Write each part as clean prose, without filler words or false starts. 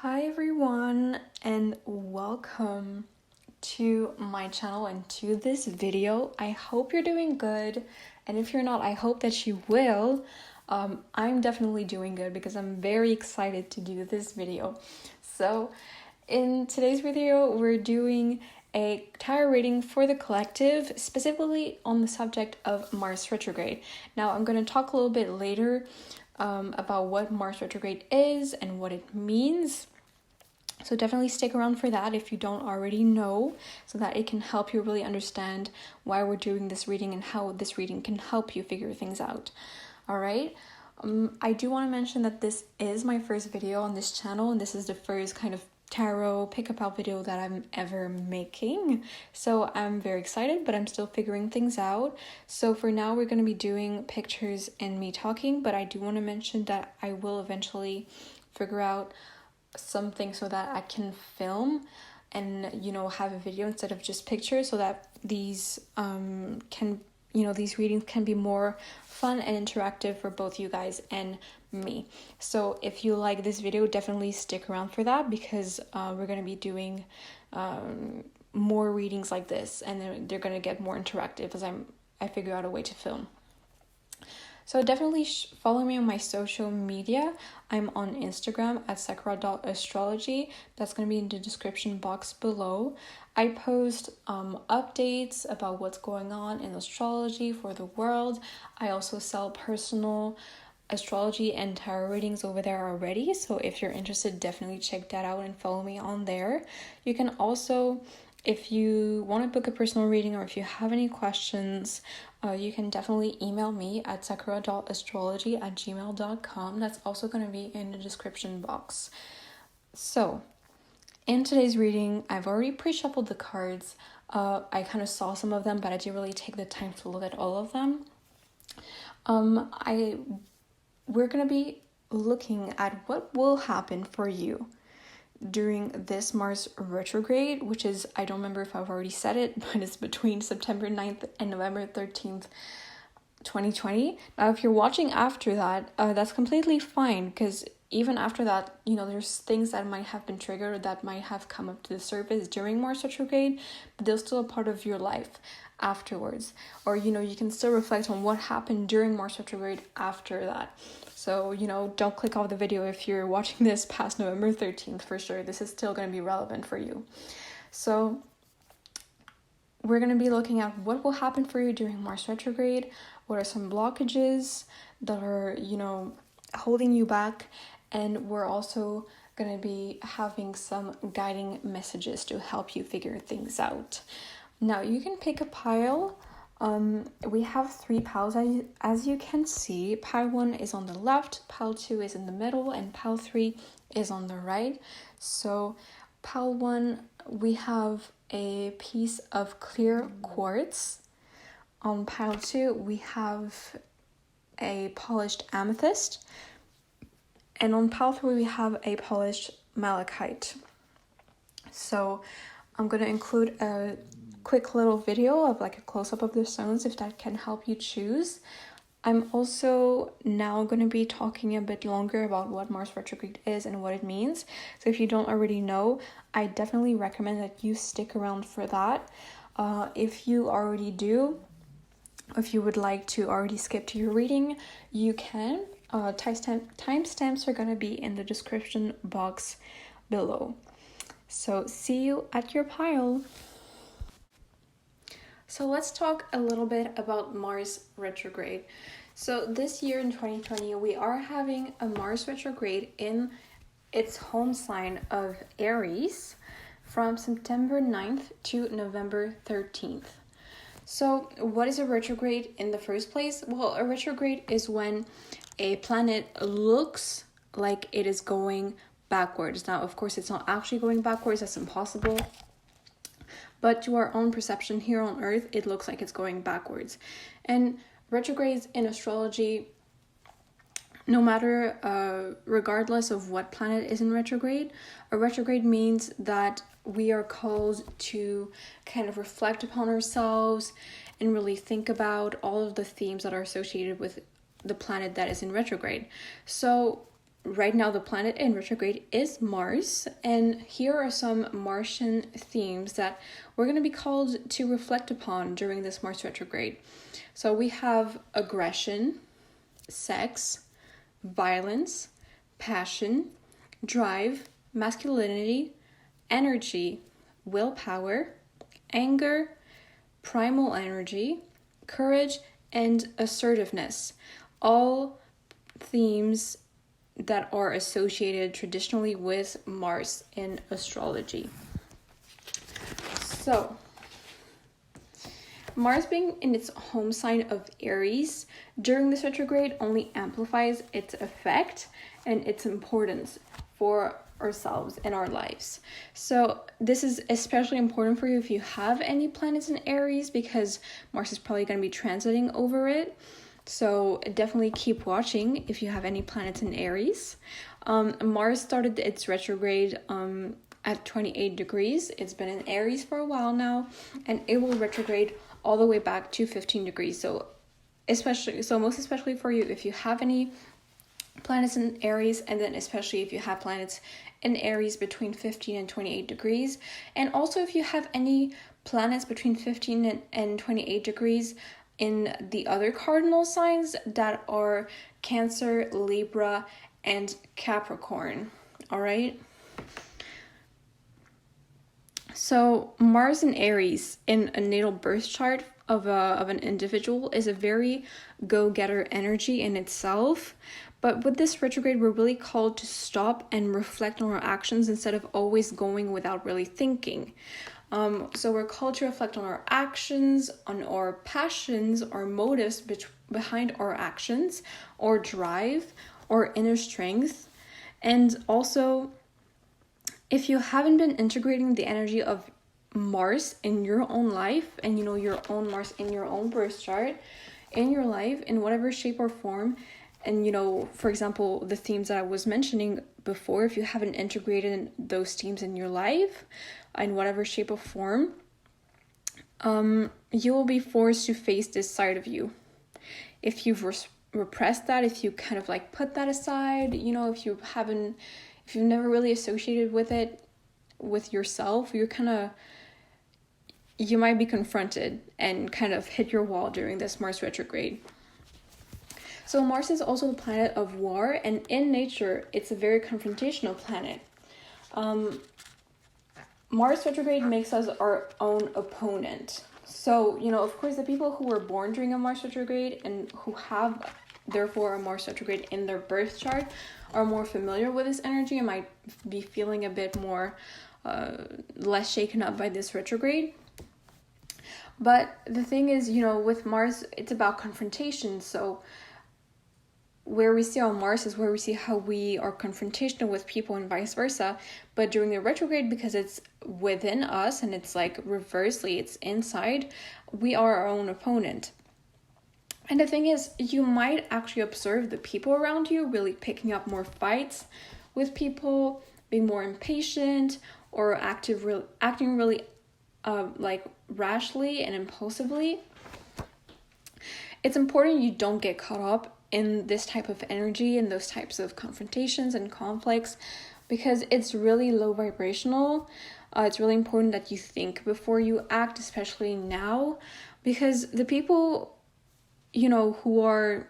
Hi everyone, and welcome to my channel and to this video. I hope you're doing good, and if you're not, I hope that you will. I'm definitely doing good because I'm very excited to do this video. So in today's video, we're doing a tarot reading for the collective, specifically on the subject of Mars retrograde. Now, I'm going to talk a little bit later about what Mars retrograde is and what it means. So definitely stick around for that if you don't already know, so that it can help you really understand why we're doing this reading and how this reading can help you figure things out. All right. I do want to mention that this is my first video on this channel, and this is the first kind of tarot pick-up out video that I'm ever making. So I'm very excited, but I'm still figuring things out. So for now, we're going to be doing pictures and me talking, but I do want to mention that I will eventually figure out something so that I can film and have a video instead of just pictures, so that these these readings can be more fun and interactive for both you guys and me. So if you like this video, definitely stick around for that, because we're going to be doing more readings like this, and then they're going to get more interactive as I figure out a way to film. So definitely follow me on my social media. I'm on Instagram at sakura.astrology. That's going to be in the description box below. I post updates about what's going on in astrology for the world. I also sell personal astrology and tarot readings over there already. So if you're interested, definitely check that out and follow me on there. You can also, if you want to book a personal reading or if you have any questions, you can definitely email me at sakura.astrology@gmail.com. That's also going to be in the description box. So, in today's reading, I've already pre-shuffled the cards. I kind of saw some of them, but I didn't really take the time to look at all of them. We're going to be looking at what will happen for you during this Mars retrograde, which is, I don't remember if I've already said it, but it's between September 9th and November 13th, 2020. Now, if you're watching after that, that's completely fine, because even after that, there's things that might have been triggered or that might have come up to the surface during Mars retrograde, but they're still a part of your life afterwards. Or, you can still reflect on what happened during Mars retrograde after that. So, don't click off the video if you're watching this past November 13th, for sure. This is still going to be relevant for you. So, we're going to be looking at what will happen for you during Mars retrograde, what are some blockages that are, holding you back, and we're also going to be having some guiding messages to help you figure things out. Now, you can pick a pile. We have 3 piles as you can see. Pile 1 is on the left, pile 2 is in the middle, and pile 3 is on the right. So pile 1, we have a piece of clear quartz. On pile 2, we have a polished amethyst. And on pile 3, we have a polished malachite. So I'm going to include a quick little video of like a close-up of the stones, if that can help you choose. I'm also now going to be talking a bit longer about what Mars retrograde is and what it means. So if you don't already know, I definitely recommend that you stick around for that. If you already do, if you would like to already skip to your reading, you can. Timestamps are going to be in the description box below. So see you at your pile. So let's talk a little bit about Mars retrograde. So this year in 2020, we are having a Mars retrograde in its home sign of Aries from September 9th to November 13th. So what is a retrograde in the first place? Well, a retrograde is when a planet looks like it is going backwards. Now, of course, it's not actually going backwards. That's impossible. But to our own perception here on Earth, it looks like it's going backwards. And retrogrades in astrology, no matter, regardless of what planet is in retrograde, a retrograde means that we are called to kind of reflect upon ourselves and really think about all of the themes that are associated with the planet that is in retrograde. So right now the planet in retrograde is Mars, and here are some Martian themes that we're going to be called to reflect upon during this Mars retrograde. So we have aggression, sex, violence, passion, drive, masculinity, energy, willpower, anger, primal energy, courage, and assertiveness. All themes that are associated traditionally with Mars in astrology. So, Mars being in its home sign of Aries during this retrograde only amplifies its effect and its importance for ourselves and our lives. So this is especially important for you if you have any planets in Aries, because Mars is probably going to be transiting over it. So definitely keep watching if you have any planets in Aries. Mars started its retrograde at 28 degrees. It's been in Aries for a while now, and it will retrograde all the way back to 15 degrees. So most especially for you if you have any planets in Aries, and then especially if you have planets in Aries between 15 and 28 degrees, and also if you have any planets between 15 and 28 degrees in the other cardinal signs that are Cancer, Libra, and Capricorn. All right. So Mars in Aries in a natal birth chart of an individual is a very go-getter energy in itself. But with this retrograde, we're really called to stop and reflect on our actions instead of always going without really thinking. So we're called to reflect on our actions, on our passions, our motives behind our actions, or drive, or inner strength. And also, if you haven't been integrating the energy of Mars in your own life, and your own Mars in your own birth chart, in your life, in whatever shape or form, and for example, the themes that I was mentioning before, if you haven't integrated those themes in your life in whatever shape or form, you will be forced to face this side of you. If you've repressed that, if you kind of like put that aside, if you've never really associated with it with yourself, you might be confronted and kind of hit your wall during this Mars retrograde. So Mars is also the planet of war, and in nature, it's a very confrontational planet. Mars retrograde makes us our own opponent. So, of course, the people who were born during a Mars retrograde and who have, therefore, a Mars retrograde in their birth chart are more familiar with this energy and might be feeling a bit more less shaken up by this retrograde. But the thing is, with Mars, it's about confrontation. So where we see on Mars is where we see how we are confrontational with people and vice versa. But during the retrograde, because it's within us and it's like reversely, it's inside, we are our own opponent. And the thing is, you might actually observe the people around you really picking up more fights with people, being more impatient, or acting really like rashly and impulsively. It's important you don't get caught up in this type of energy and those types of confrontations and conflicts, because it's really low vibrational. It's really important that you think before you act, especially now, because the people who are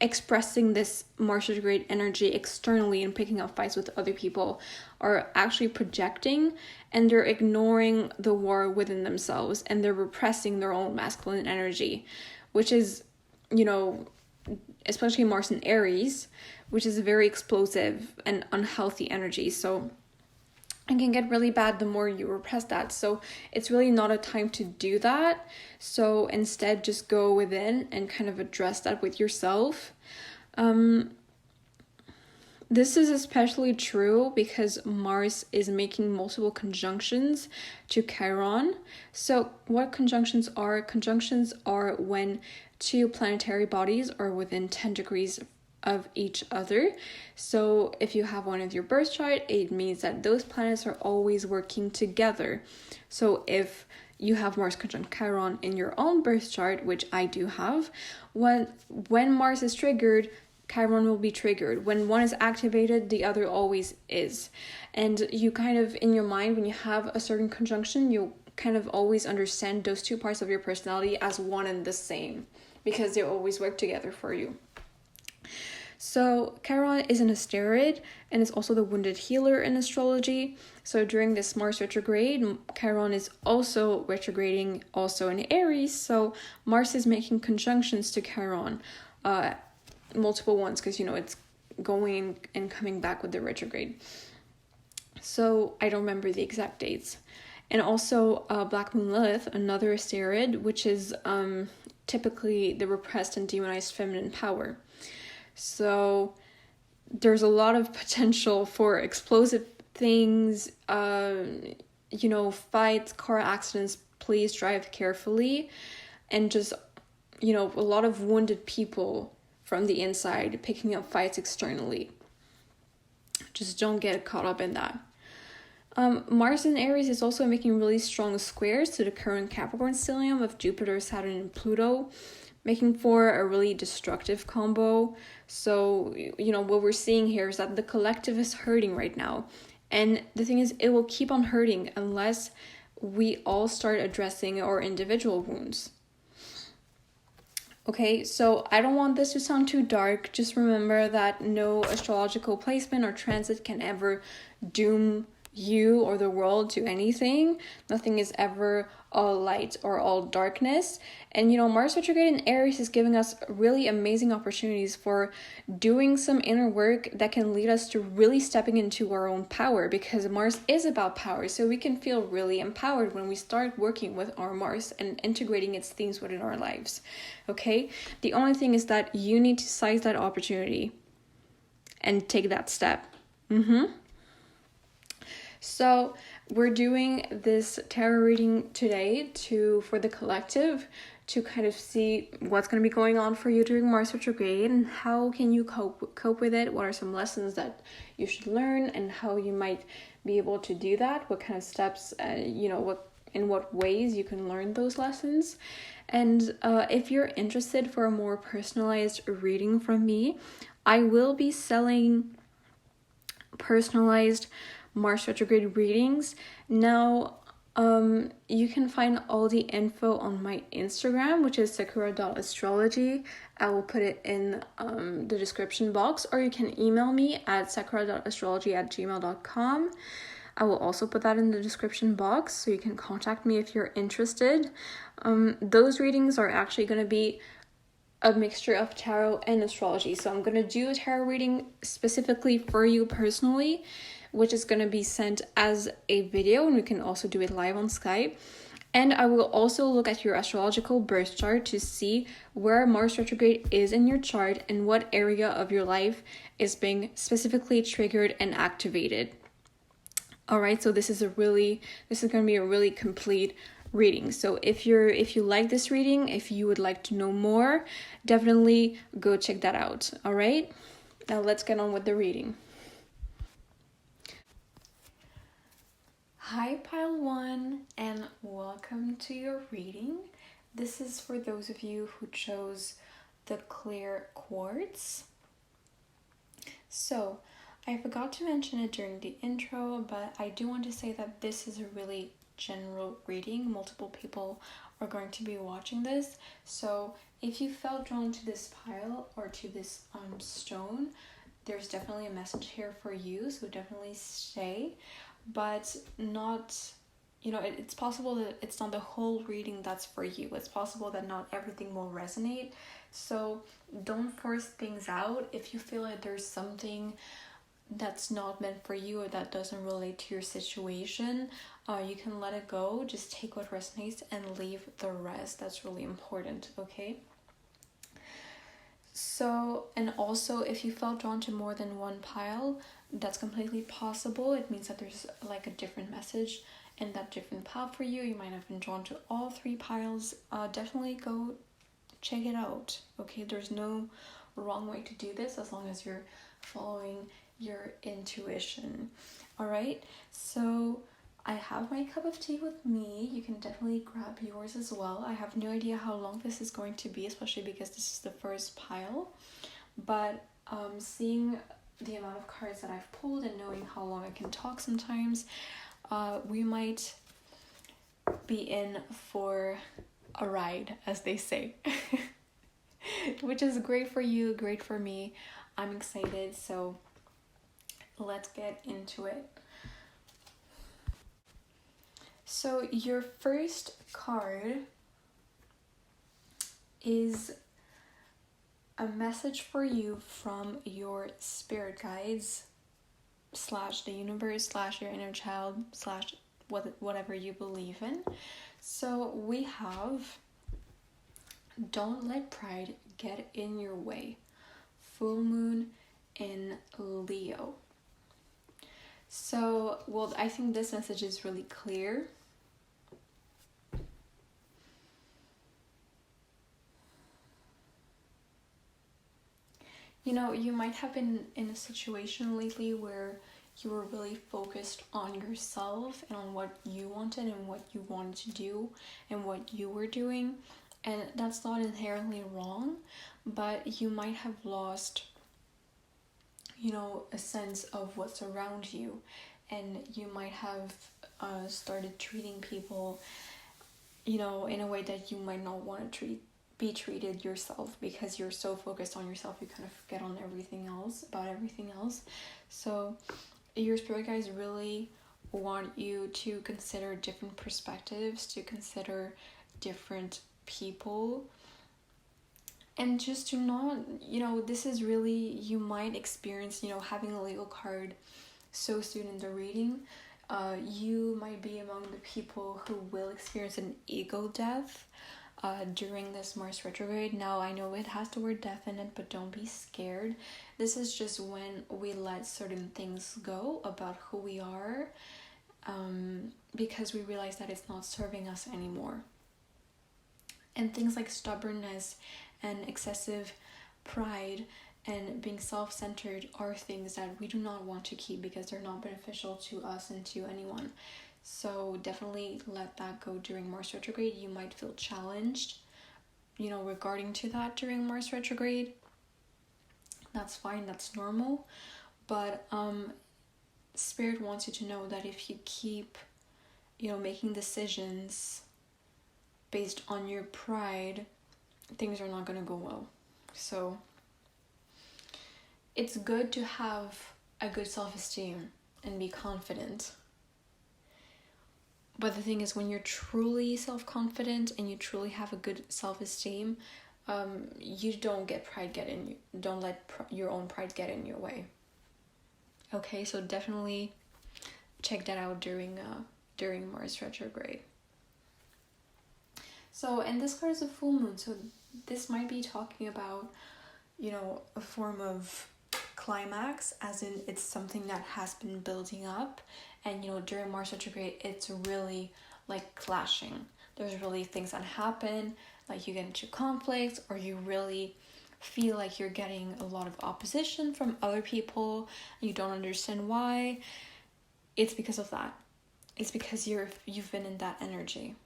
expressing this Mars retrograde energy externally and picking up fights with other people are actually projecting, and they're ignoring the war within themselves, and they're repressing their own masculine energy, which is, especially Mars in Aries, which is a very explosive and unhealthy energy. So it can get really bad the more you repress that. So it's really not a time to do that. So instead, just go within and kind of address that with yourself. This is especially true because Mars is making multiple conjunctions to Chiron. So what conjunctions are? Conjunctions are when two planetary bodies are within 10 degrees of each other. So if you have one of your birth chart, it means that those planets are always working together. So if you have Mars conjunct Chiron in your own birth chart, which I do have, when Mars is triggered, Chiron will be triggered. When one is activated, the other always is. And you kind of, in your mind, when you have a certain conjunction, you kind of always understand those two parts of your personality as one and the same, because they always work together for you. So Chiron is an asteroid and is also the wounded healer in astrology. So during this Mars retrograde, Chiron is also retrograding also in Aries. So Mars is making conjunctions to Chiron, multiple ones, because it's going and coming back with the retrograde. So I don't remember the exact dates. And also Black Moon Lilith, another asteroid, which is typically the repressed and demonized feminine power. So there's a lot of potential for explosive things, fights, car accidents. Please drive carefully. And just, a lot of wounded people from the inside picking up fights externally. Just don't get caught up in that. Mars in Aries is also making really strong squares to the current Capricorn stellium of Jupiter, Saturn, and Pluto, making for a really destructive combo. So, what we're seeing here is that the collective is hurting right now. And the thing is, it will keep on hurting unless we all start addressing our individual wounds. Okay, so I don't want this to sound too dark. Just remember that no astrological placement or transit can ever doom you or the world to anything. Nothing is ever all light or all darkness. And Mars retrograde in Aries is giving us really amazing opportunities for doing some inner work that can lead us to really stepping into our own power, because Mars is about power. So we can feel really empowered when we start working with our Mars and integrating its themes within our lives. Okay, the only thing is that you need to seize that opportunity and take that step. So we're doing this tarot reading today for the collective, to kind of see what's going to be going on for you during Mars retrograde and how can you cope with it. What are some lessons that you should learn and how you might be able to do that? What kind of steps, in what ways you can learn those lessons. And if you're interested for a more personalized reading from me, I will be selling personalized Mars retrograde readings. Now, you can find all the info on my Instagram, which is sakura.astrology. I will put it in the description box, or you can email me at sakura.astrology@gmail.com. I will also put that in the description box, so you can contact me if you're interested. Those readings are actually going to be a mixture of tarot and astrology. So I'm going to do a tarot reading specifically for you personally, which is going to be sent as a video, and we can also do it live on Skype. And I will also look at your astrological birth chart to see where Mars retrograde is in your chart and what area of your life is being specifically triggered and activated. All right, so this is going to be a really complete reading. So if you like this reading, if you would like to know more, definitely go check that out. All right, now let's get on with the reading. Hi Pile 1, and welcome to your reading. This is for those of you who chose the clear quartz. So I forgot to mention it during the intro, but I do want to say that this is a really general reading. Multiple people are going to be watching this. So if you felt drawn to this pile or to this stone, there's definitely a message here for you. So definitely stay. But not, it's possible that it's not the whole reading that's for you. It's possible that not everything will resonate. So don't force things out. If you feel like there's something that's not meant for you or that doesn't relate to your situation, you can let it go. Just take what resonates and leave the rest. That's really important, okay? So, and also if you felt drawn to more than one pile, that's completely possible. It means that there's like a different message in that different pile for you. You might have been drawn to all three piles. Definitely go check it out, okay? There's no wrong way to do this as long as you're following your intuition. All right, so I have my cup of tea with me. You can definitely grab yours as well. I have no idea how long this is going to be, especially because this is the first pile, but seeing the amount of cards that I've pulled and knowing how long I can talk sometimes, we might be in for a ride, as they say. Which is great for you, great for me. I'm excited, so let's get into it. So your first card is a message for you from your spirit guides / the universe / your inner child / whatever you believe in. So we have, don't let pride get in your way. Full moon in Leo. So, well, I think this message is really clear. You know, you might have been in a situation lately where you were really focused on yourself and on what you wanted and what you wanted to do and what you were doing. And that's not inherently wrong, but you might have lost, you know, a sense of what's around you. And you might have started treating people, you know, in a way that you might not want to be treated yourself, because you're so focused on yourself, you kind of forget on everything else, about everything else. So your spirit guides really want you to consider different perspectives, to consider different people, and just to not, you know, this is really, you might experience, you know, having a Leo card so soon in the reading, you might be among the people who will experience an ego death during this Mars retrograde. Now, I know it has the word death in it, but don't be scared. This is just when we let certain things go about who we are, because we realize that it's not serving us anymore. And things like stubbornness and excessive pride and being self-centered are things that we do not want to keep, because they're not beneficial to us and to anyone. So definitely let that go during Mars retrograde. You might feel challenged, you know, regarding to that during Mars retrograde. That's fine, that's normal. But Spirit wants you to know that if you keep, you know, making decisions based on your pride, things are not going to go well. So it's good to have a good self-esteem and be confident. But the thing is, when you're truly self-confident and you truly have a good self-esteem, you don't let your own pride get in your way. Okay, so definitely check that out during Mars retrograde. So, and this card is a full moon, so this might be talking about, you know, a form of climax, as in it's something that has been building up, and, you know, during Mars retrograde, it's really like clashing. There's really things that happen, like you get into conflicts, or you really feel like you're getting a lot of opposition from other people, you don't understand why. It's because of that. It's because you've been in that energy.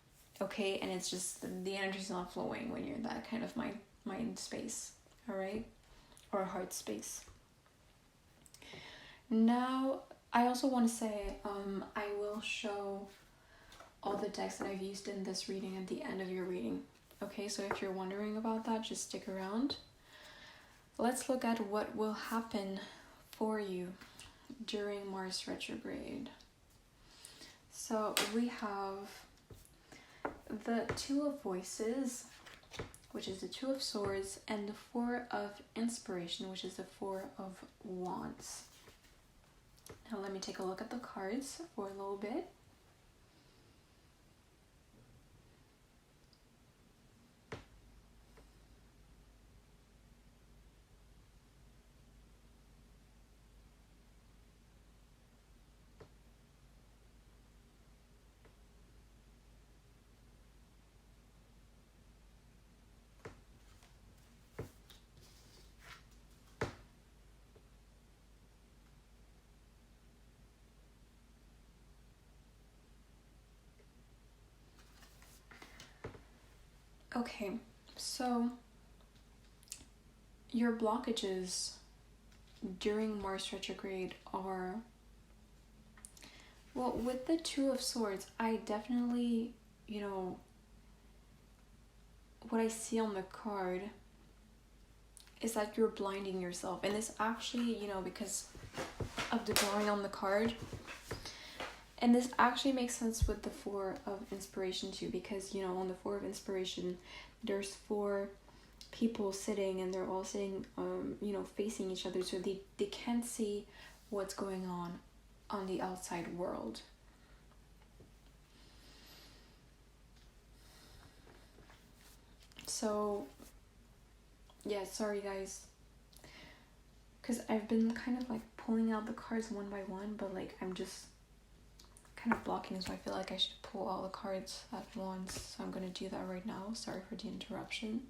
Okay, and it's just the energy's not flowing when you're in that kind of mind space, all right, or heart space. Now, I also want to say, I will show all the decks that I've used in this reading at the end of your reading. Okay, so if you're wondering about that, just stick around. Let's look at what will happen for you during Mars retrograde. So we have the Two of Voices, which is the Two of Swords, and the Four of Inspiration, which is the Four of Wands. Now let me take a look at the cards for a little bit. Okay, so your blockages during Mars retrograde are, well, with the Two of Swords, I definitely, what I see on the card is that you're blinding yourself. And this actually, because of the drawing on the card, and this actually makes sense with the Four of Inspiration too, because, on the Four of Inspiration, there's 4 people sitting, and they're all sitting, facing each other, so they can't see what's going on the outside world. So, yeah, sorry guys, because I've been kind of like pulling out the cards one by one, but like I'm just kind of blocking, so I feel like I should pull all the cards at once, so I'm going to do that right now. Sorry for the interruption.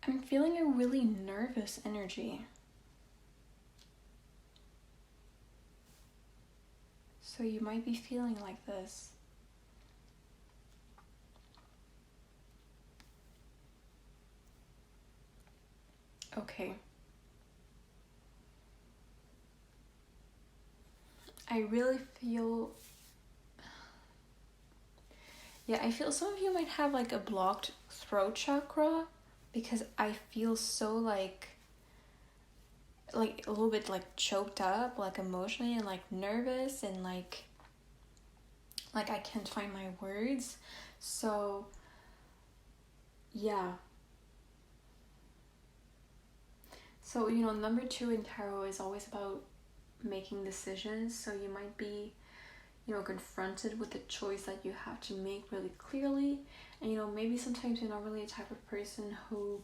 I'm feeling a really nervous energy. So you might be feeling like this. Okay. I really feel... Yeah, I feel some of you might have like a blocked throat chakra, because I feel so like a little bit like choked up, like emotionally, and like nervous, and like I can't find my words. So yeah. So, number 2 in tarot is always about making decisions. So you might be, confronted with a choice that you have to make really clearly. And, maybe sometimes you're not really a type of person who,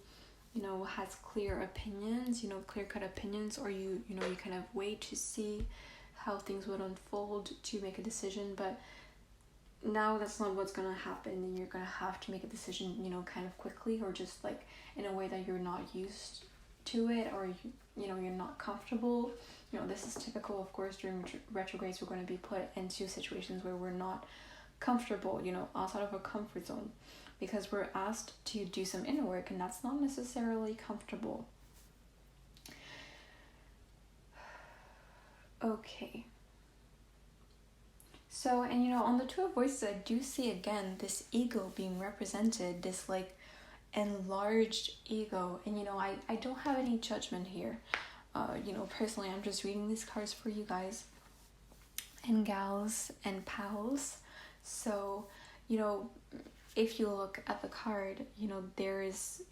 has clear opinions, clear-cut opinions, or you kind of wait to see how things would unfold to make a decision. But now that's not what's going to happen, and you're going to have to make a decision, kind of quickly, or just like in a way that you're not used to it, or you're not comfortable. This is typical, of course. During retrogrades, we're going to be put into situations where we're not comfortable, outside of our comfort zone, because we're asked to do some inner work, and that's not necessarily comfortable. Okay. So, and on the Two of Voices, I do see again this ego being represented, this like enlarged ego. And I don't have any judgment here. Personally, I'm just reading these cards for you guys and gals and pals. So, if you look at the card, there is,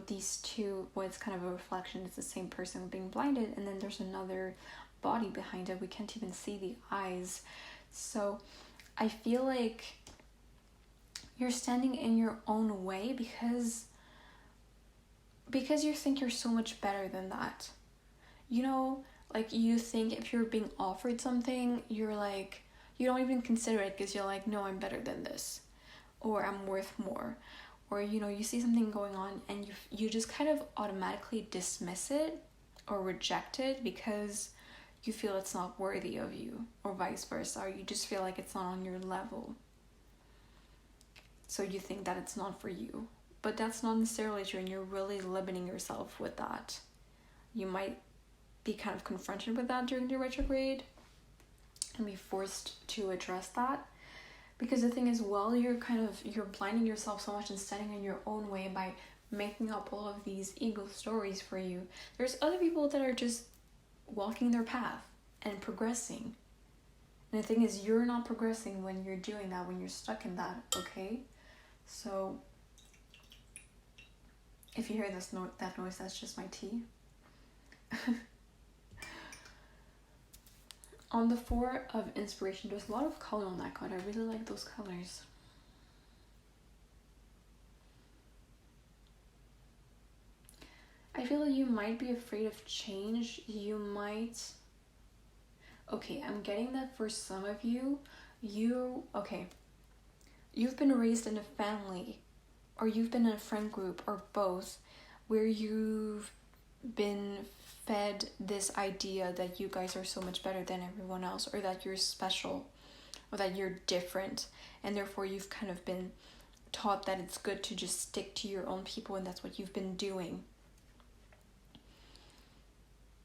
these two, well, it's kind of a reflection. It's the same person being blinded, and then there's another body behind it. We can't even see the eyes. So I feel like you're standing in your own way because you think you're so much better than that. Like you think if you're being offered something, you're like, you don't even consider it, because you're like, no, I'm better than this, or I'm worth more. Or, you see something going on and you just kind of automatically dismiss it or reject it because you feel it's not worthy of you, or vice versa, or you just feel like it's not on your level. So you think that it's not for you. But that's not necessarily true, and you're really limiting yourself with that. You might be kind of confronted with that during the retrograde and be forced to address that. Because the thing is, while you're blinding yourself so much and standing in your own way by making up all of these ego stories for you, there's other people that are just walking their path and progressing. And the thing is, you're not progressing when you're doing that, when you're stuck in that, okay? So if you hear that noise, that's just my tea. On the Four of Inspiration, there's a lot of color on that card. I really like those colors. I feel like you might be afraid of change. You might... Okay, I'm getting that for some of you. You've been raised in a family or you've been in a friend group, or both, where you've been fed this idea that you guys are so much better than everyone else, or that you're special, or that you're different, and therefore you've kind of been taught that it's good to just stick to your own people, and that's what you've been doing.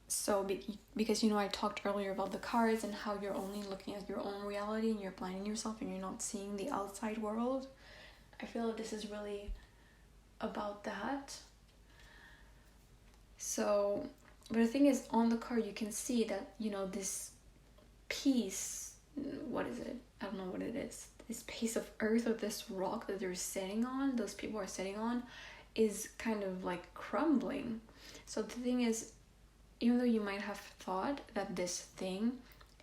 So because I talked earlier about the cards and how you're only looking at your own reality and you're blinding yourself and you're not seeing the outside world, I feel like this is really about that. So, but the thing is, on the card you can see that, this piece, what is it? I don't know what it is. This piece of earth, or this rock that they're sitting on, those people are sitting on, is kind of like crumbling. So the thing is, even though you might have thought that this thing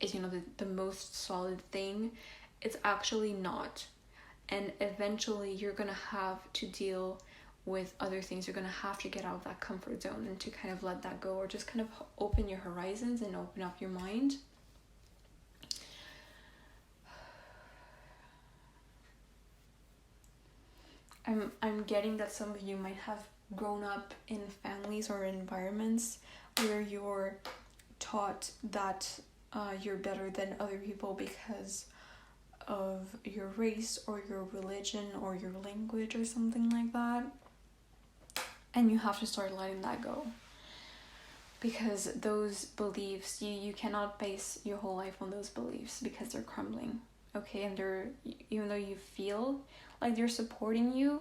is, the most solid thing, it's actually not. And eventually you're going to have to deal with other things. You're going to have to get out of that comfort zone and to kind of let that go, or just kind of open your horizons and open up your mind. I'm getting that some of you might have grown up in families or environments where you're taught that you're better than other people because of your race or your religion or your language or something like that. And you have to start letting that go. Because those beliefs, you cannot base your whole life on those beliefs, because they're crumbling. Okay, and even though you feel like they're supporting you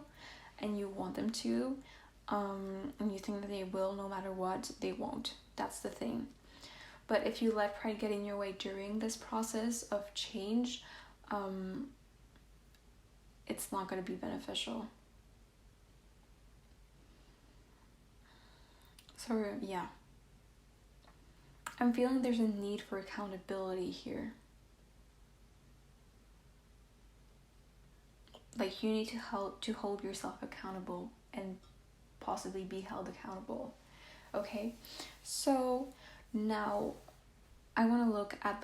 and you want them to, and you think that they will no matter what, they won't. That's the thing. But if you let pride get in your way during this process of change, it's not going to be beneficial. So yeah, I'm feeling there's a need for accountability here. Like, you need to hold yourself accountable and possibly be held accountable. Okay, so now I want to look at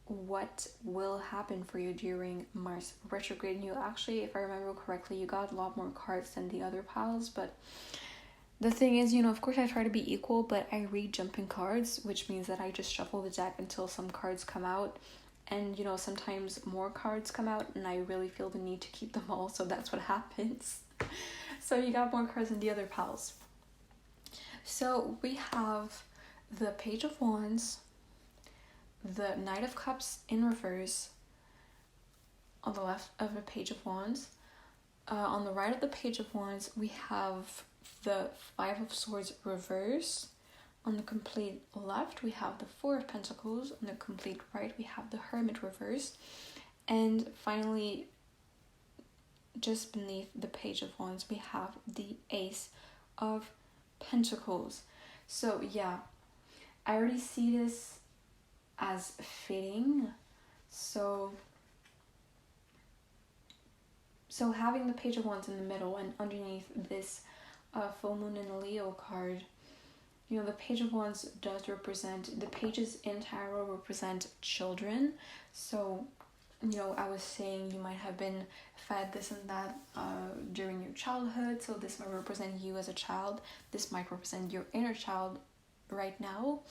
what will happen for you during Mars retrograde. And you actually, if I remember correctly, you got a lot more cards than the other piles, but the thing is, of course I try to be equal, but I read jumping cards, which means that I just shuffle the deck until some cards come out. And, sometimes more cards come out and I really feel the need to keep them all. So that's what happens. So you got more cards than the other piles. So we have the Page of Wands, the Knight of Cups in reverse on the left of the Page of Wands. On the right of the Page of Wands, we have the Five of Swords reverse. On the complete left, we have the Four of Pentacles. On the complete right, we have the Hermit reverse. And finally, just beneath the Page of Wands, we have the Ace of Pentacles. So yeah, I already see this as fitting. So having the Page of Wands in the middle and underneath this full moon in a Leo card, the Page of Wands does represent, the pages in tarot represent children. So, I was saying you might have been fed this and that during your childhood. So this might represent you as a child. This might represent your inner child right now.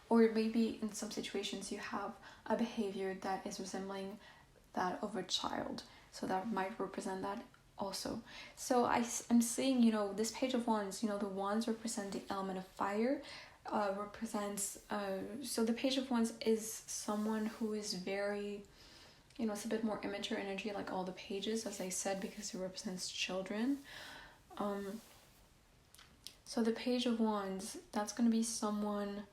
Or maybe in some situations you have a behavior that is resembling that of a child. So that might represent that also. So I'm seeing, this Page of Wands, the wands represent the element of fire, represents, so the Page of Wands is someone who is very, it's a bit more immature energy, like all the pages, as I said, because it represents children. So the Page of Wands, that's going to be someone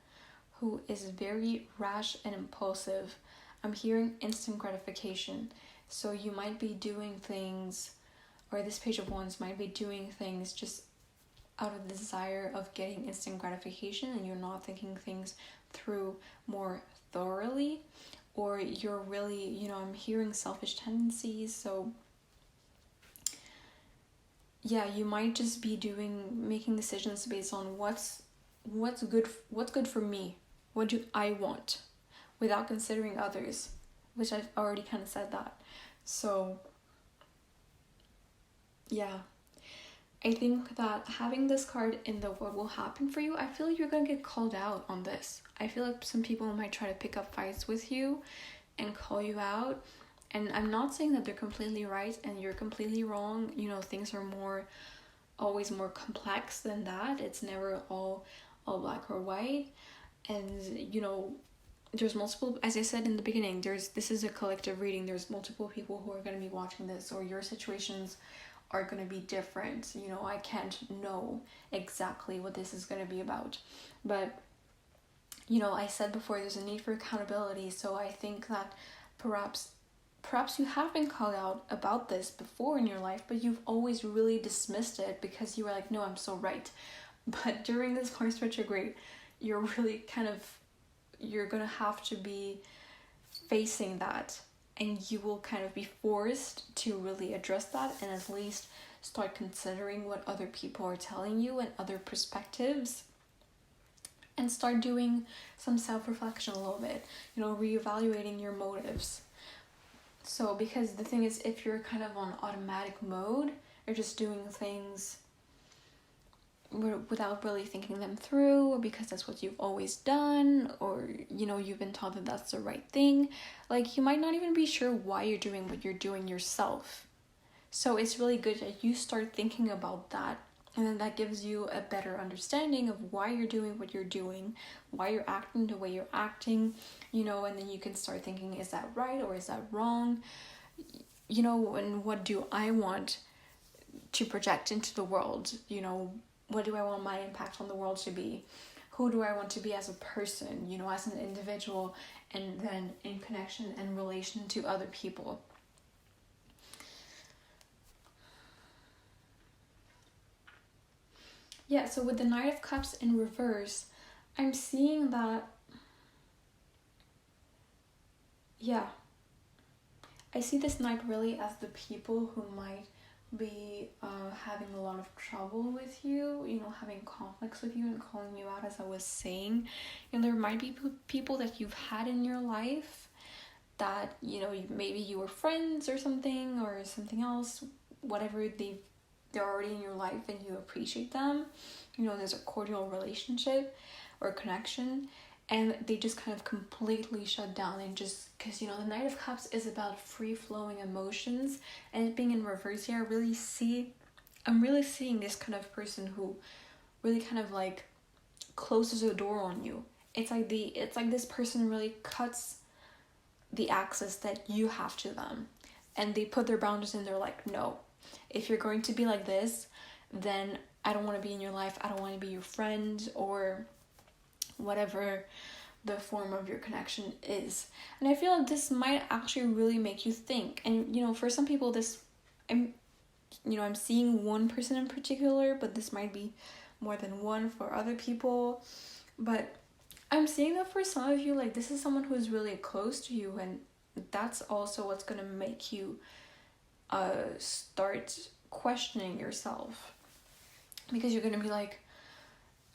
who is very rash and impulsive. I'm hearing instant gratification. So you might be doing things, or this Page of Wands might be doing things just out of the desire of getting instant gratification, and you're not thinking things through more thoroughly, or you're really, I'm hearing selfish tendencies. So yeah, you might just be making decisions based on what's good for me, what do I want, without considering others, which I've already kind of said that. So Yeah. I think that having this card in the what will happen for you, I feel like you're gonna get called out on this. I feel like some people might try to pick up fights with you and call you out. And I'm not saying that they're completely right and you're completely wrong. You know, things are always more complex than that. It's never all black or white. And you know, there's multiple, as I said in the beginning, this is a collective reading. There's multiple people who are going to be watching this, or your situations are going to be different. You know, I can't know exactly what this is going to be about, but you know, I said before, there's a need for accountability. So I think that perhaps you have been called out about this before in your life, but you've always really dismissed it because you were like, no, I'm so right. But during this Mars retrograde, you're really you're gonna have to be facing that, and you will kind of be forced to really address that and at least start considering what other people are telling you and other perspectives, and start doing some self-reflection a little bit, you know, reevaluating your motives. So because the thing is, if you're kind of on automatic mode, you're just doing things without really thinking them through, or because that's what you've always done, or you know, you've been taught that that's the right thing, like you might not even be sure why you're doing what you're doing yourself. So it's really good that you start thinking about that, and then that gives you a better understanding of why you're doing what you're doing, why you're acting the way you're acting, you know, and then you can start thinking, is that right or is that wrong, you know, and what do I want to project into the world, you know, what do I want my impact on the world to be? Who do I want to be as a person, you know, as an individual, and then in connection and relation to other people. Yeah, so with the Knight of Cups in reverse, I'm seeing that, yeah, I see this Knight really as the people who might be having a lot of trouble with you, you know, having conflicts with you and calling you out, as I was saying. And there might be people that you've had in your life that, you know, maybe you were friends or something else, whatever, they're already in your life and you appreciate them, you know, there's a cordial relationship or connection, and they just kind of completely shut down. And just because, you know, the Knight of Cups is about free flowing emotions, and it being in reverse here, I'm really seeing this kind of person who really kind of like closes a door on you. It's like this person really cuts the access that you have to them, and they put their boundaries in. They're like, no, if you're going to be like this, then I don't want to be in your life. I don't want to be your friend, or whatever the form of your connection is. And I feel like this might actually really make you think. And you know, for some people, I'm seeing one person in particular, but this might be more than one for other people. But I'm seeing that for some of you, like, this is someone who's really close to you, and that's also what's gonna make you start questioning yourself, because you're gonna be like,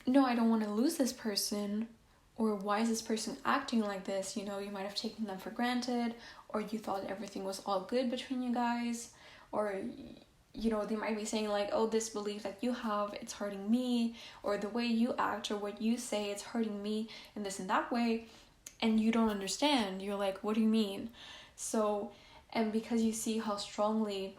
no, I don't want to lose this person, or why is this person acting like this? You know, you might have taken them for granted, or you thought everything was all good between you guys, or you know, they might be saying like, oh, this belief that you have, it's hurting me, or the way you act or what you say, it's hurting me in this and that way, and you don't understand. You're like, what do you mean? So, and because you see how strongly,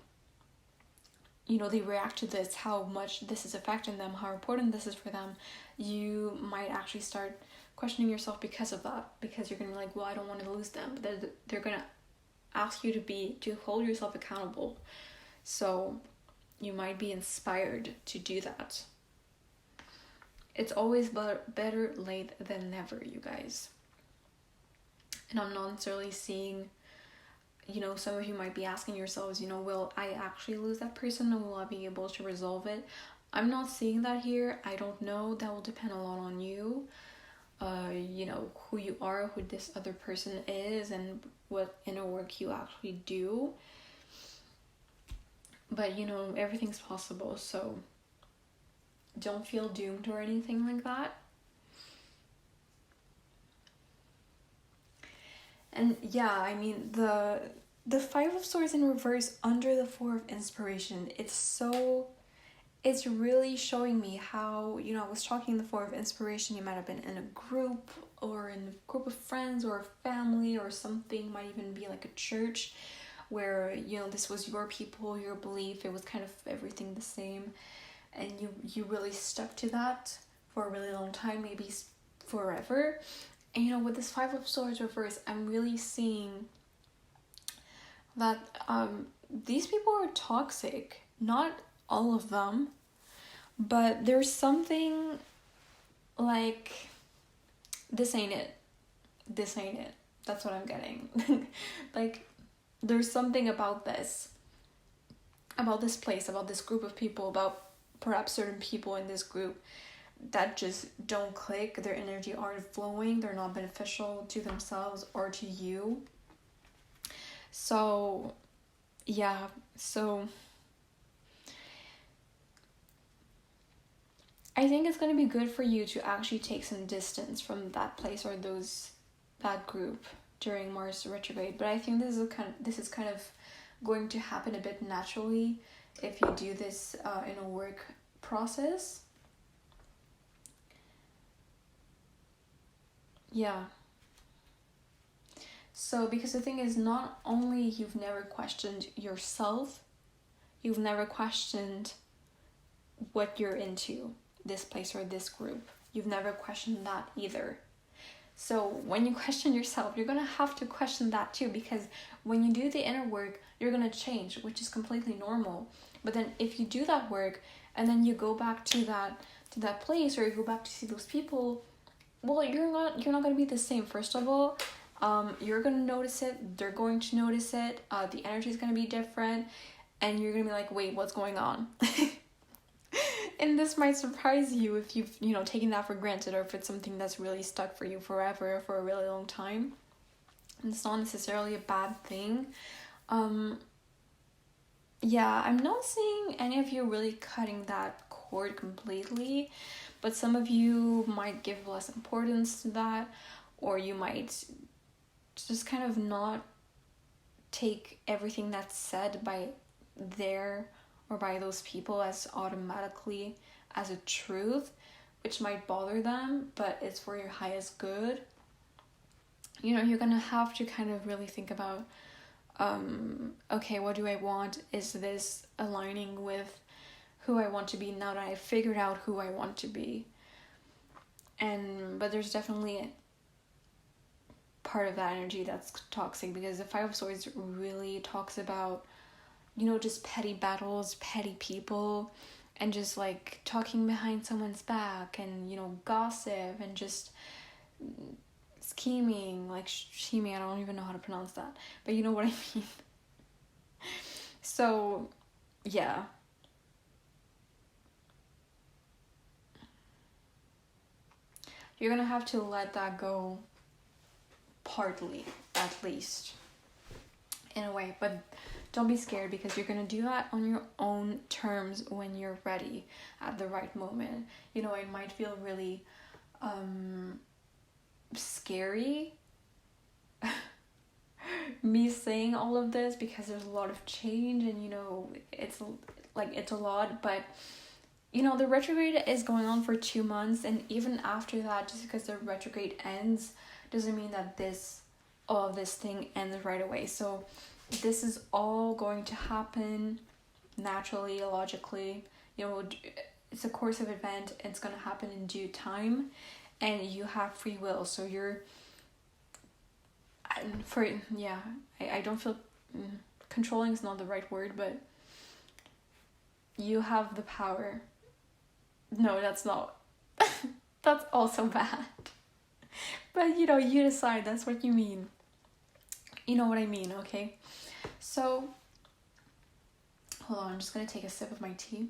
you know, they react to this, how much this is affecting them, how important this is for them, you might actually start questioning yourself because of that, because you're gonna be like, well, I don't want to lose them, but they're gonna ask you to hold yourself accountable. So you might be inspired to do that. It's always better late than never, you guys. And I'm not necessarily seeing, you know, some of you might be asking yourselves, you know, will I actually lose that person, or will I be able to resolve it? I'm not seeing that here. I don't know. That will depend a lot on you. You know, who you are, who this other person is, and what inner work you actually do. But, you know, everything's possible, so don't feel doomed or anything like that. And yeah, I mean, the Five of Swords in reverse under the Four of Inspiration, it's really showing me how, you know, I was talking the Four of Inspiration, you might have been in a group or in a group of friends or a family or something, might even be like a church where, you know, this was your people, your belief, it was kind of everything the same, and you really stuck to that for a really long time, maybe forever. And you know, with this Five of Swords reverse, I'm really seeing that these people are toxic. Not all of them, but there's something like, this ain't it. This ain't it. That's what I'm getting. Like, there's something about this place, about this group of people, about perhaps certain people in this group that just don't click. Their energy aren't flowing. They're not beneficial to themselves or to you. So, yeah. So, I think it's going to be good for you to actually take some distance from that place or that group during Mars retrograde. But I think this is kind of going to happen a bit naturally if you do this in a work process. Yeah. So, because the thing is, not only you've never questioned yourself, you've never questioned what you're into, this place or this group. You've never questioned that either. So when you question yourself, you're going to have to question that too, because when you do the inner work, you're going to change, which is completely normal. But then if you do that work and then you go back to that place, or you go back to see those people, well, you're not going to be the same. First of all, you're going to notice it, they're going to notice it, the energy is going to be different, and you're going to be like, wait, what's going on? And this might surprise you if you've, you know, taken that for granted, or if it's something that's really stuck for you forever, for a really long time. And it's not necessarily a bad thing. Yeah, I'm not seeing any of you really cutting that cord completely, but some of you might give less importance to that, or you might just kind of not take everything that's said by their or by those people as automatically as a truth, which might bother them, but it's for your highest good. You know, you're gonna have to kind of really think about, okay, what do I want? Is this aligning with who I want to be now that I've figured out who I want to be? But there's definitely part of that energy that's toxic, because the Five of Swords really talks about, you know, just petty battles, petty people, and just like talking behind someone's back, and, you know, gossip, and just scheming, like scheming, I don't even know how to pronounce that, but you know what I mean. So, yeah. You're gonna have to let that go, partly, at least, in a way, but don't be scared, because you're gonna do that on your own terms when you're ready, at the right moment. You know, it might feel really scary me saying all of this, because there's a lot of change, and you know, it's a lot, but you know, the retrograde is going on for 2 months, and even after that, just because the retrograde ends doesn't mean that this thing ends right away. So this is all going to happen naturally, logically. You know, it's a course of event. It's going to happen in due time, and you have free will. So I don't feel, controlling is not the right word, but you have the power. No, that's not. That's also bad. But you know, you decide. That's what you mean. You know what I mean, okay? So, hold on, I'm just gonna take a sip of my tea.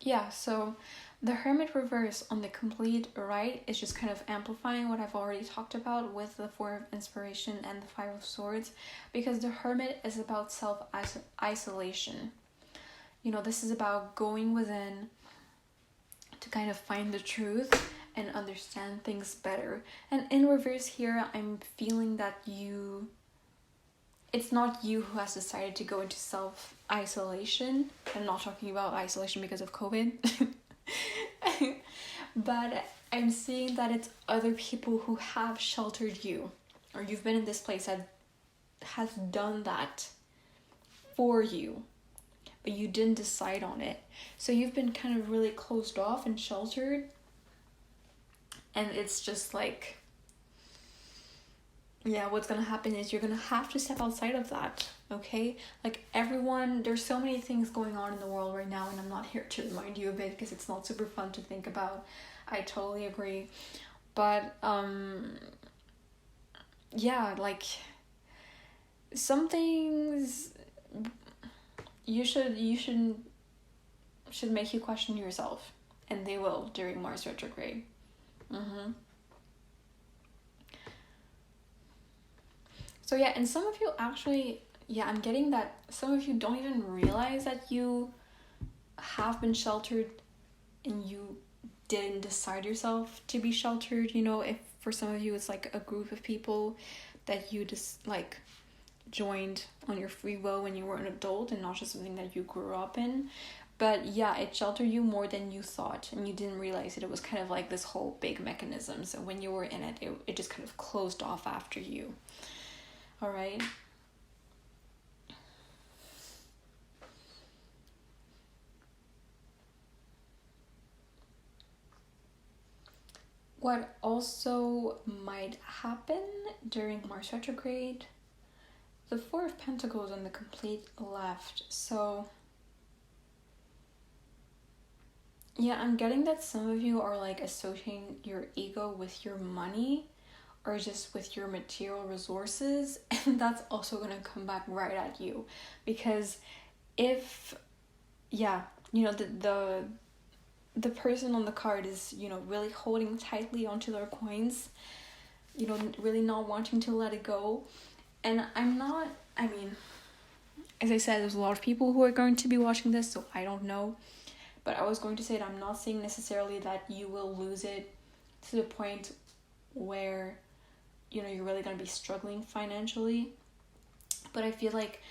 Yeah, so the Hermit reverse on the complete right is just kind of amplifying what I've already talked about with the Four of Inspiration and the Five of Swords, because the Hermit is about self-isolation. You know, this is about going within to to kind of find the truth and understand things better. And in reverse here, I'm feeling that it's not you who has decided to go into self-isolation. I'm not talking about isolation because of COVID. But I'm seeing that it's other people who have sheltered you, or you've been in this place that has done that for you, but you didn't decide on it. So you've been kind of really closed off and sheltered, and it's just like, yeah, what's gonna happen is you're gonna have to step outside of that, okay? Like everyone, there's so many things going on in the world right now, and I'm not here to remind you of it because it's not super fun to think about. I totally agree. But yeah, like some things should make you question yourself, and they will during Mars retrograde. So yeah, and some of you actually, yeah, I'm getting that some of you don't even realize that you have been sheltered and you didn't decide yourself to be sheltered. You know, if for some of you it's like a group of people that you just like joined on your free will when you were an adult and not just something that you grew up in. But yeah, it sheltered you more than you thought, and you didn't realize it. It was kind of like this whole big mechanism. So when you were in it, it just kind of closed off after you. All right. What also might happen during Mars retrograde, the Four of Pentacles on the complete left. So yeah, I'm getting that some of you are like associating your ego with your money or just with your material resources, and that's also going to come back right at you. Because if, yeah, you know, the person on the card is, you know, really holding tightly onto their coins, you know, really not wanting to let it go. And I mean, as I said, there's a lot of people who are going to be watching this, so I don't know. But I was going to say that I'm not saying necessarily that you will lose it to the point where, you know, you're really going to be struggling financially. But I feel like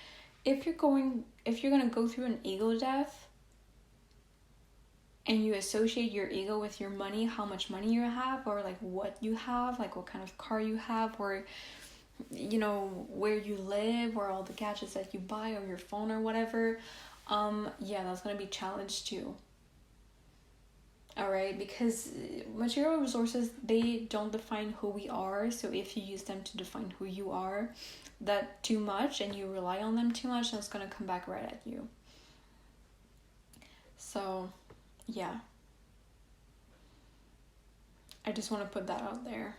if you're going to go through an ego death and you associate your ego with your money, how much money you have, or like what you have, like what kind of car you have, or, you know, where you live, or all the gadgets that you buy, or your phone or whatever, yeah, that's going to be challenged too. All right, because material resources, they don't define who we are. So if you use them to define who you are, that too much, and you rely on them too much, that's going to come back right at you. So yeah, I just want to put that out there.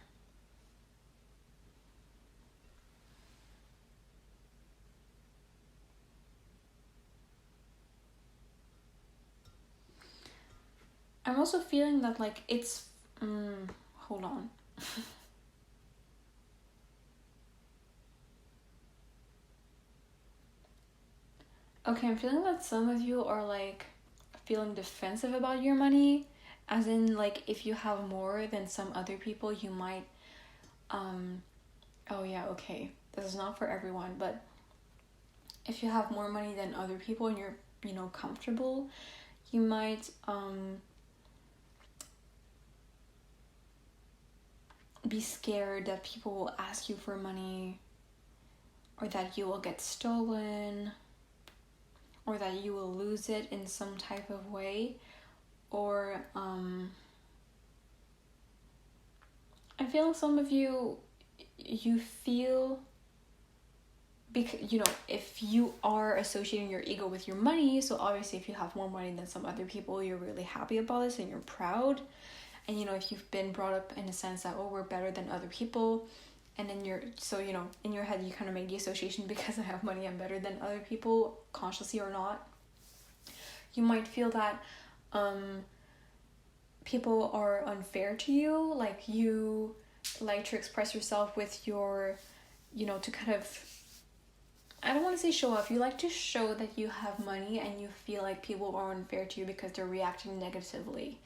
I'm also feeling that like it's hold on. Okay, I'm feeling that some of you are like feeling defensive about your money, as in like if you have more than some other people, you might oh yeah, okay, this is not for everyone, but if you have more money than other people and you're, you know, comfortable, you might be scared that people will ask you for money, or that you will get stolen, or that you will lose it in some type of way, or I'm feeling some of you feel, because, you know, if you are associating your ego with your money, so obviously if you have more money than some other people, you're really happy about this and you're proud. And, you know, if you've been brought up in a sense that, oh, we're better than other people, and then so, you know, in your head you kind of make the association, because I have money, I'm better than other people, consciously or not. You might feel that people are unfair to you, like you like to express yourself with your, you know, to kind of, I don't want to say show off, you like to show that you have money, and you feel like people are unfair to you because they're reacting negatively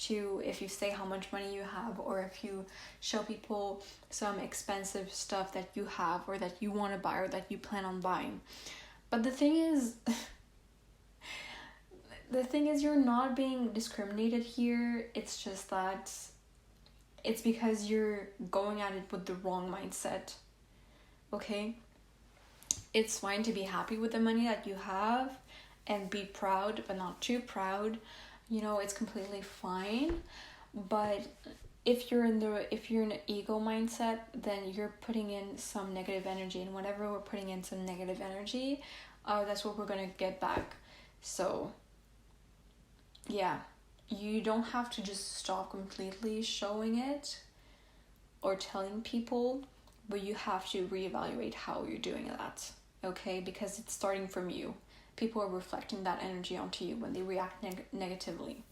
to, if you say how much money you have, or if you show people some expensive stuff that you have or that you want to buy or that you plan on buying. But the thing is, you're not being discriminated here. It's just that it's because you're going at it with the wrong mindset. Okay? It's fine to be happy with the money that you have and be proud, but not too proud. You know, it's completely fine. But if you're in an ego mindset, then you're putting in some negative energy, and whenever we're putting in some negative energy, that's what we're gonna get back. So yeah, you don't have to just stop completely showing it or telling people, but you have to reevaluate how you're doing that, okay? Because it's starting from you. People are reflecting that energy onto you when they react negatively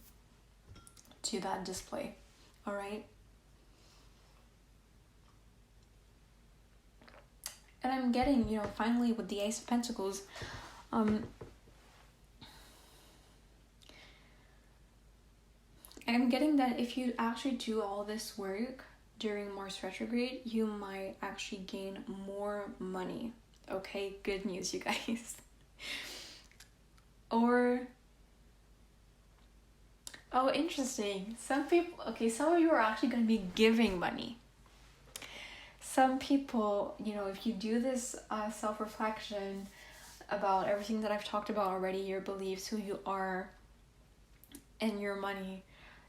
to that display, all right? And I'm getting, you know, finally with the Ace of Pentacles, I'm getting that if you actually do all this work during Mars retrograde, you might actually gain more money. Okay, good news, you guys. Or, oh, interesting. Some of you are actually going to be giving money. Some people, you know, if you do this self-reflection about everything that I've talked about already, your beliefs, who you are, and your money,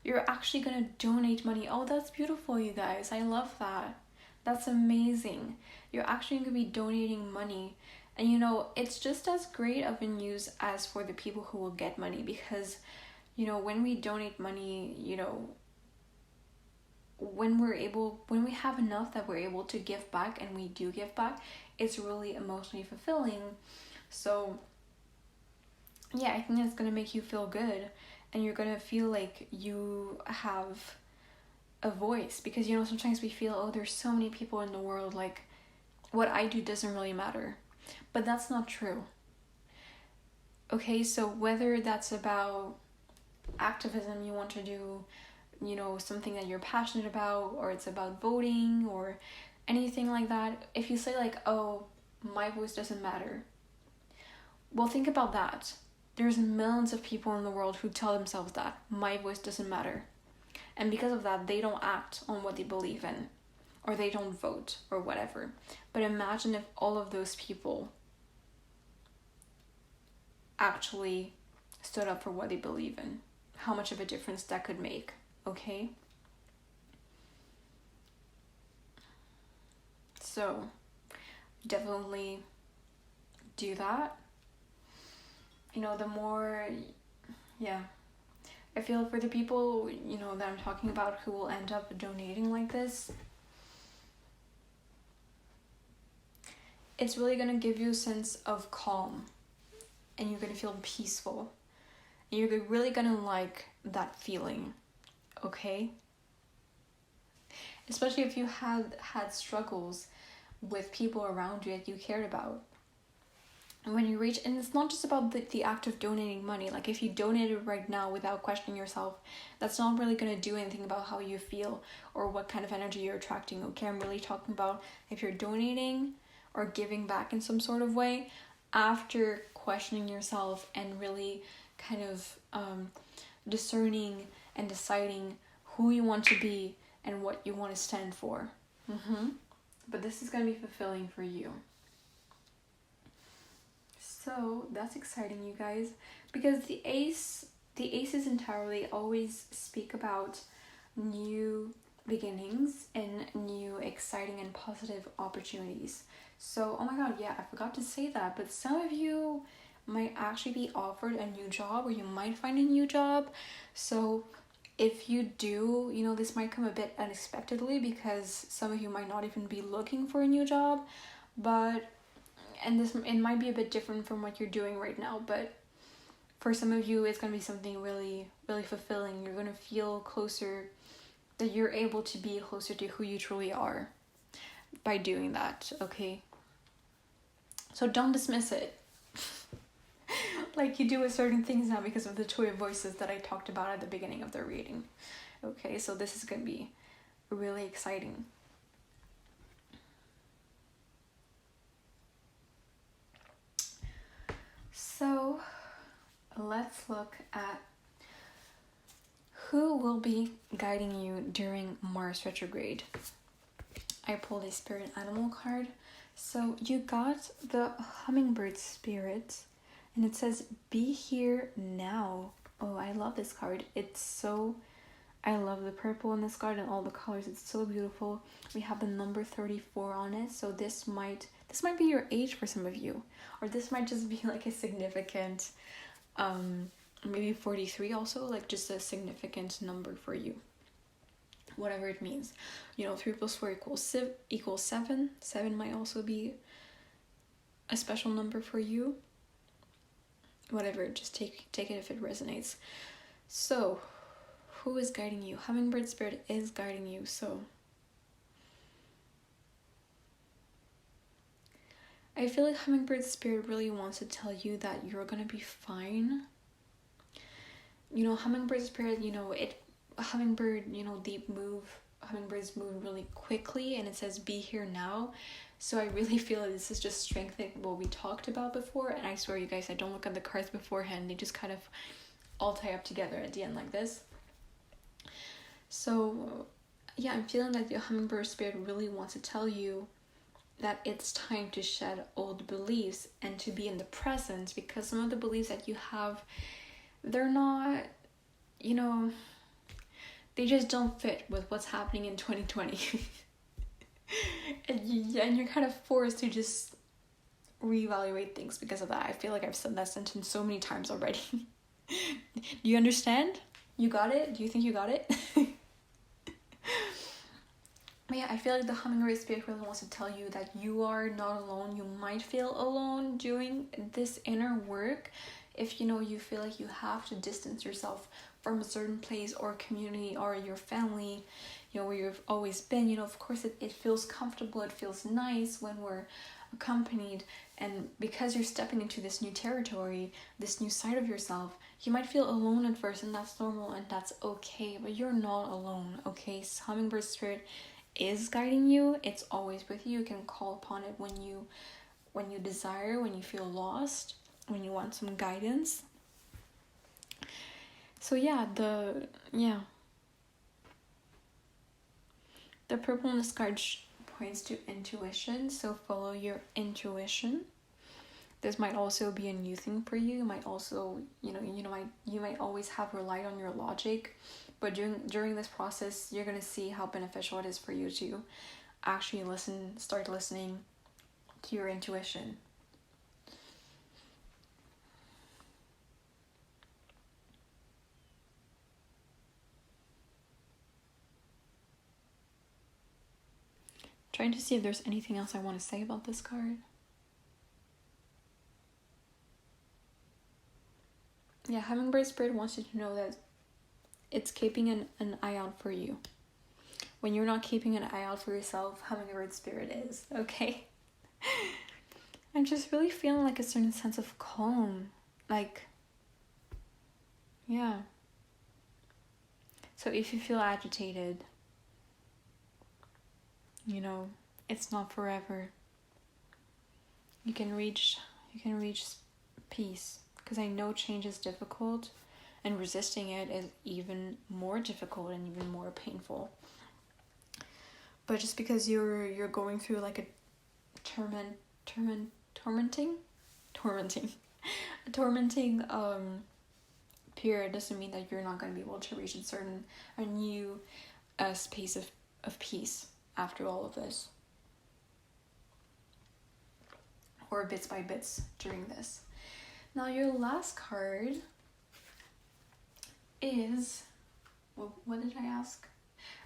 you're actually going to donate money. Oh, that's beautiful, you guys. I love that. That's amazing. You're actually going to be donating money. And, you know, it's just as great of a news as for the people who will get money. Because, you know, when we donate money, you know, when we have enough that we're able to give back, and we do give back, it's really emotionally fulfilling. So, yeah, I think that's going to make you feel good. And you're going to feel like you have a voice. Because, you know, sometimes we feel, oh, there's so many people in the world, like, what I do doesn't really matter. But that's not true. Okay, so whether that's about activism you want to do, you know, something that you're passionate about, or it's about voting or anything like that, if you say like, oh, my voice doesn't matter, well, think about that. There's millions of people in the world who tell themselves that my voice doesn't matter, and because of that, they don't act on what they believe in, or they don't vote or whatever. But imagine if all of those people actually stood up for what they believe in, how much of a difference that could make. Okay, so definitely do that. You know, the more, yeah, I feel for the people, you know, that I'm talking about who will end up donating like this, it's really going to give you a sense of calm, and you're going to feel peaceful, and you're really going to like that feeling. Okay, especially if you had struggles with people around you that you cared about. And when you reach, and it's not just about the act of donating money. Like, if you donate it right now without questioning yourself, that's not really going to do anything about how you feel or what kind of energy you're attracting. Okay, I'm really talking about if you're donating or giving back in some sort of way after questioning yourself and really kind of discerning and deciding who you want to be and what you want to stand for. But this is going to be fulfilling for you. So that's exciting, you guys, because the aces entirely always speak about new beginnings and new exciting and positive opportunities. So, oh my god, yeah, I forgot to say that, but some of you might actually be offered a new job, or you might find a new job. So if you do, you know, this might come a bit unexpectedly, because some of you might not even be looking for a new job, it might be a bit different from what you're doing right now, but for some of you, it's going to be something really, really fulfilling. You're going to feel closer, that you're able to be closer to who you truly are by doing that, okay? So don't dismiss it. like you do with certain things now because of the two voices that I talked about at the beginning of the reading. Okay, so this is going to be really exciting. So let's look at who will be guiding you during Mars retrograde. I pulled a spirit animal card. So you got the hummingbird spirit, and it says, be here now. Oh, I love this card. I love the purple in this card and all the colors. It's so beautiful. We have the number 34 on it. So this might be your age for some of you, or this might just be like a significant, maybe 43 also, like just a significant number for you. Whatever it means. 3 + 4 equals 7. 7 might also be a special number for you. Whatever, just take it if it resonates. So, who is guiding you? Hummingbird spirit is guiding you. So, I feel like hummingbird spirit really wants to tell you that you're gonna be fine. Hummingbird spirit, hummingbirds move really quickly, and it says be here now. So I really feel like this is just strengthening what we talked about before. And I swear, you guys, I don't look at the cards beforehand. They just kind of all tie up together at the end like this. So yeah, I'm feeling that the hummingbird spirit really wants to tell you that it's time to shed old beliefs and to be in the present, because some of the beliefs that you have, they're not, they just don't fit with what's happening in 2020. and you're kind of forced to just reevaluate things because of that. I feel like I've said that sentence so many times already. Do you understand? You got it? Do you think you got it? But yeah, I feel like the hummingbird spirit really wants to tell you that you are not alone. You might feel alone doing this inner work if you feel like you have to distance yourself from a certain place or community or your family, where you've always been. Of course it feels comfortable, it feels nice when we're accompanied, and because you're stepping into this new territory, this new side of yourself, you might feel alone at first, and that's normal and that's okay, but you're not alone, okay? So hummingbird spirit is guiding you. It's always with you. You can call upon it when you desire, when you feel lost, when you want some guidance. So the purple in this card points to intuition. So follow your intuition. This might also be a new thing for you. You might also, you might always have relied on your logic, but during this process, you're gonna see how beneficial it is for you to actually start listening to your intuition. Trying to see if there's anything else I want to say about this card. Yeah, hummingbird spirit wants you to know that it's keeping an eye out for you. When you're not keeping an eye out for yourself, hummingbird spirit is, okay? I'm just really feeling like a certain sense of calm. Yeah. So if you feel agitated, it's not forever. You can reach peace, because I know change is difficult, and resisting it is even more difficult and even more painful. But just because you're going through like a tormenting period doesn't mean that you're not going to be able to reach a new space of peace after all of this, or bits by bits during this. Now your last card is, well, what did I ask?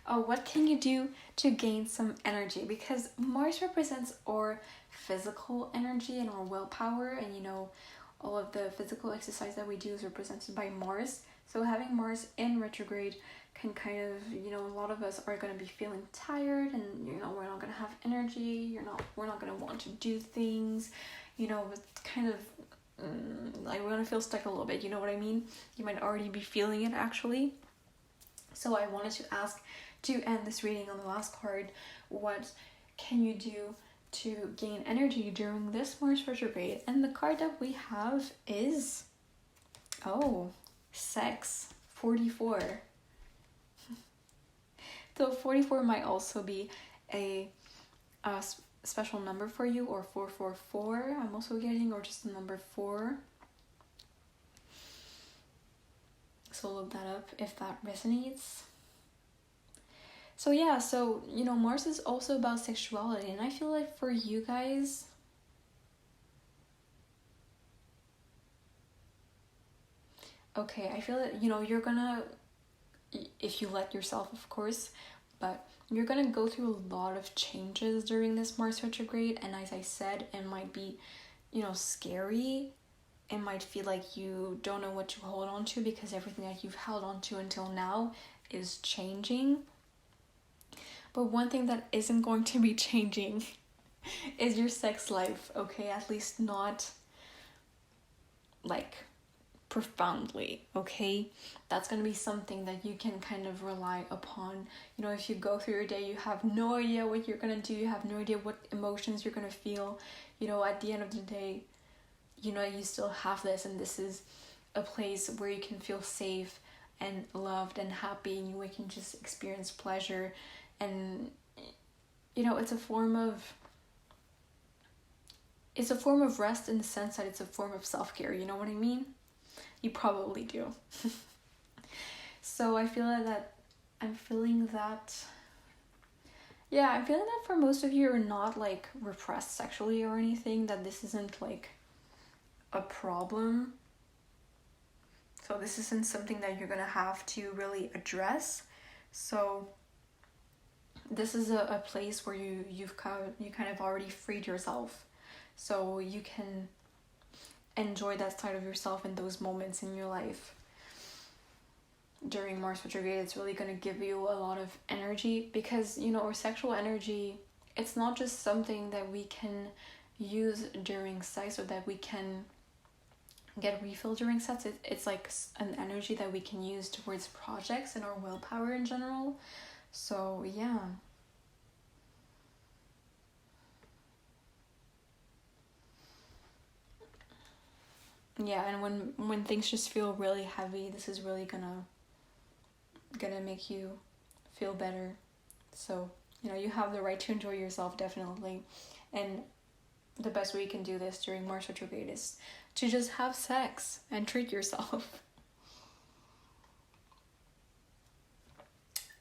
Oh, what can you do to gain some energy? Because Mars represents our physical energy and our willpower, and all of the physical exercise that we do is represented by Mars. So having Mars in retrograde can kind of, a lot of us are going to be feeling tired, and we're not going to have energy. We're not going to want to do things. It's kind of like we're gonna feel stuck a little bit, you know what I mean? You might already be feeling it actually. So I wanted to ask, to end this reading on the last card, what can you do to gain energy during this Mars retrograde? And the card that we have is, sex, 44. So 44 might also be a special number for you, or 444 I'm also getting, or just the number 4. So look that up if that resonates. So yeah, so Mars is also about sexuality, and I feel like for you guys, I feel that you're gonna, if you let yourself, of course, but you're gonna go through a lot of changes during this Mars retrograde, and as I said, it might be scary. It might feel like you don't know what to hold on to, because everything that you've held on to until now is changing. But one thing that isn't going to be changing is your sex life, okay? At least not like profoundly, okay? That's going to be something that you can kind of rely upon. If you go through your day, you have no idea what you're going to do, you have no idea what emotions you're going to feel. At the end of the day, you still have this, and this is a place where you can feel safe and loved and happy, and you can just experience pleasure. And it's a form of rest, in the sense that it's a form of self-care, you know what I mean? You probably do. So I feel that I'm feeling that for most of you are not like repressed sexually or anything, that this isn't like a problem. So this isn't something that you're gonna have to really address. So this is a place where you kind of already freed yourself, so you can enjoy that side of yourself in those moments in your life. During Mars retrograde, it's really going to give you a lot of energy, because our sexual energy, it's not just something that we can use during sex, or that we can get refilled during sex. It's like an energy that we can use towards projects and our willpower in general. So yeah. Yeah, and when things just feel really heavy, this is really gonna make you feel better. So you have the right to enjoy yourself, definitely. And the best way you can do this during Mars retrograde is to just have sex and treat yourself.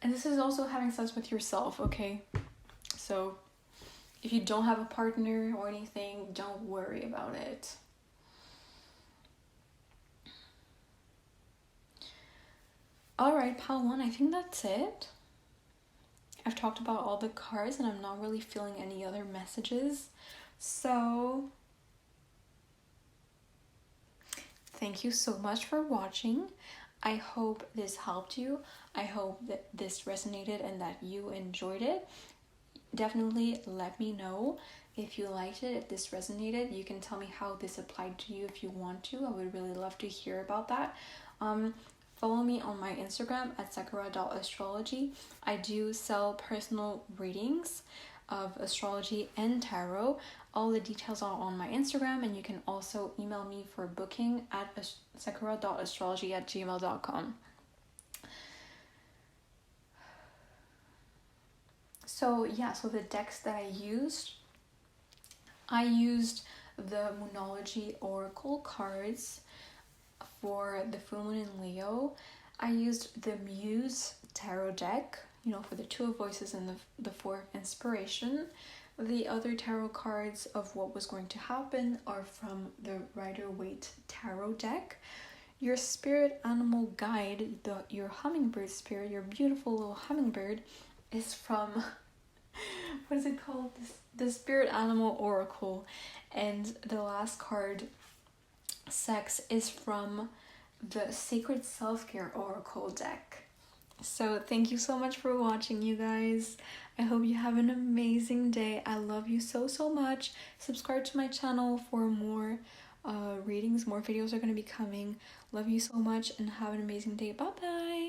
And this is also having sex with yourself, okay? So if you don't have a partner or anything, don't worry about it. Alright, pile 1, I think that's it. I've talked about all the cards, and I'm not really feeling any other messages. So thank you so much for watching. I hope this helped you. I hope that this resonated and that you enjoyed it. Definitely let me know if you liked it, if this resonated. You can tell me how this applied to you if you want to. I would really love to hear about that. Follow me on my Instagram at sakura.astrology. I do sell personal readings of astrology and tarot. All the details are on my Instagram, and you can also email me for booking at sakura.astrology@gmail.com. So the decks that I used the Moonology Oracle cards for the full moon in Leo. I used the Muse tarot deck, for the Two of Voices and the Four of Inspiration. The other tarot cards of what was going to happen are from the Rider-Waite tarot deck. Your spirit animal guide, your hummingbird spirit, your beautiful little hummingbird, is from what is it called? The Spirit Animal Oracle. And the last card, Sex, is from the Sacred Self-Care Oracle deck. So thank you so much for watching, you guys. I hope you have an amazing day. I love you so much. Subscribe to my channel for more readings. More videos are going to be coming. Love you so much and have an amazing day. Bye bye.